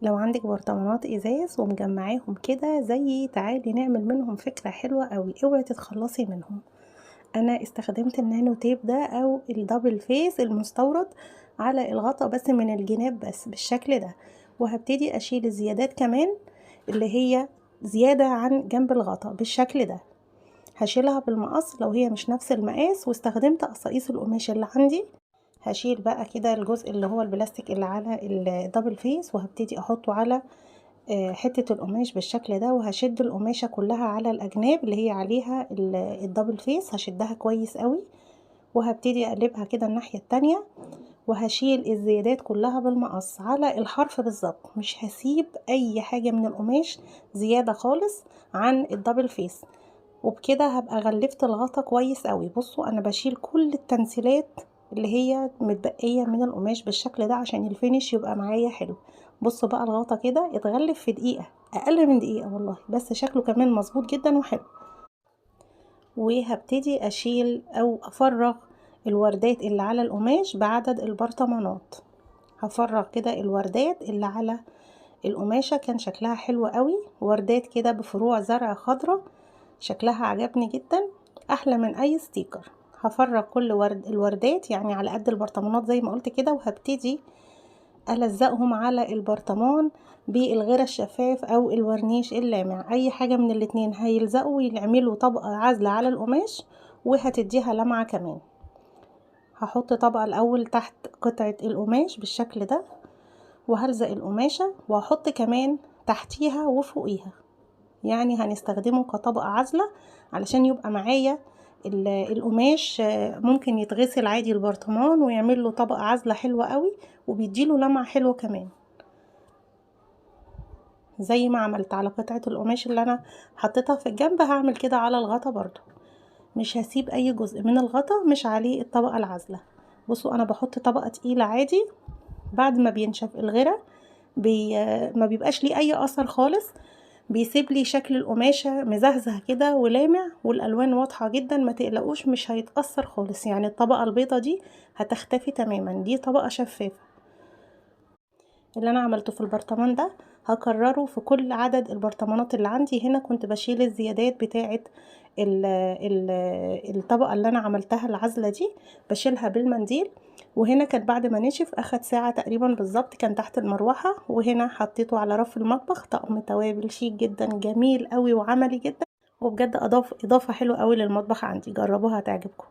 لو عندك برطمانات ازاز ومجمعاهم كده زي تعالي نعمل منهم فكرة حلوة قوي، اوعي تتخلصي منهم. انا استخدمت النانو تيب ده او الدبل فيس المستورد على الغطا بس من الجناب بس بالشكل ده، وهبتدي اشيل الزيادات كمان اللي هي زيادة عن جنب الغطا بالشكل ده. هشيلها بالمقص لو هي مش نفس المقاس، واستخدمت قصاقيس القماش اللي عندي. هشيل بقى كده الجزء اللي هو البلاستيك اللي على الدبل فيس، وهبتدي احطه على حتة القماش بالشكل ده، وهشد القماشة كلها على الأجناب اللي هي عليها الدبل فيس، هشدها كويس قوي، وهبتدي أقلبها كده الناحية التانية، وهشيل الزيادات كلها بالمقص على الحرف بالظبط، مش هسيب أي حاجة من القماش زيادة خالص عن الدبل فيس. وبكده هبقى غلفت الغطا كويس قوي. بصوا أنا بشيل كل التنسيلات اللي هي متبقية من القماش بالشكل ده عشان الفينش يبقى معايا حلو. بصوا بقى الغطا كده اتغلف في دقيقة، اقل من دقيقة والله، بس شكله كمان مظبوط جدا وحلو. وهبتدي اشيل او افرغ الوردات اللي على القماش بعدد البرطمانات. هفرغ كده الوردات اللي على القماشة، كان شكلها حلو قوي، وردات كده بفروع زرع خضرة، شكلها عجبني جدا، احلى من اي ستيكر. هفرغ كل الوردات يعني على قد البرطمانات زي ما قلت كده، وهبتدي ألزقهم على البرطمان بالغيرة الشفاف او الورنيش اللامع، اي حاجة من الاتنين هيلزقوا ويعملوا طبقة عازلة على القماش وهتديها لمعة كمان. هحط طبقة الاول تحت قطعة القماش بالشكل ده، وهلزق القماشة وهحط كمان تحتيها وفوقيها، يعني هنستخدمه كطبقة عازلة علشان يبقى معايا القماش ممكن يتغسل عادي البرطمان ويعمل له طبقة عازلة حلوة قوي، وبيديله لمعة حلوة كمان. زي ما عملت على قطعة القماش اللي انا حطيتها في الجنب، هعمل كده على الغطا برضو، مش هسيب اي جزء من الغطا مش عليه الطبقة العازلة. بصوا انا بحط طبقة تقيلة عادي، بعد ما بينشف الغيرة ما بيبقاش ليه اي اثر خالص، بيسيب لي شكل القماشة مزهزه كده ولامع، والالوان واضحة جدا، ما تقلقوش مش هيتأثر خالص، يعني الطبقة البيضة دي هتختفي تماما، دي طبقة شفافة. اللي انا عملته في البرطمان ده هكرره في كل عدد البرطمانات اللي عندي. هنا كنت بشيل الزيادات بتاعه ال ال الطبقة اللي انا عملتها العزلة دي، بشيلها بالمنديل. وهنا كان بعد ما نشف اخد ساعة تقريبا بالظبط، كان تحت المروحة. وهنا حطيته على رف المطبخ، طقم توابل شيك جدا جميل قوي وعملي جدا، وبجد اضافة حلوة قوي للمطبخ عندي، جربوها هتعجبكم.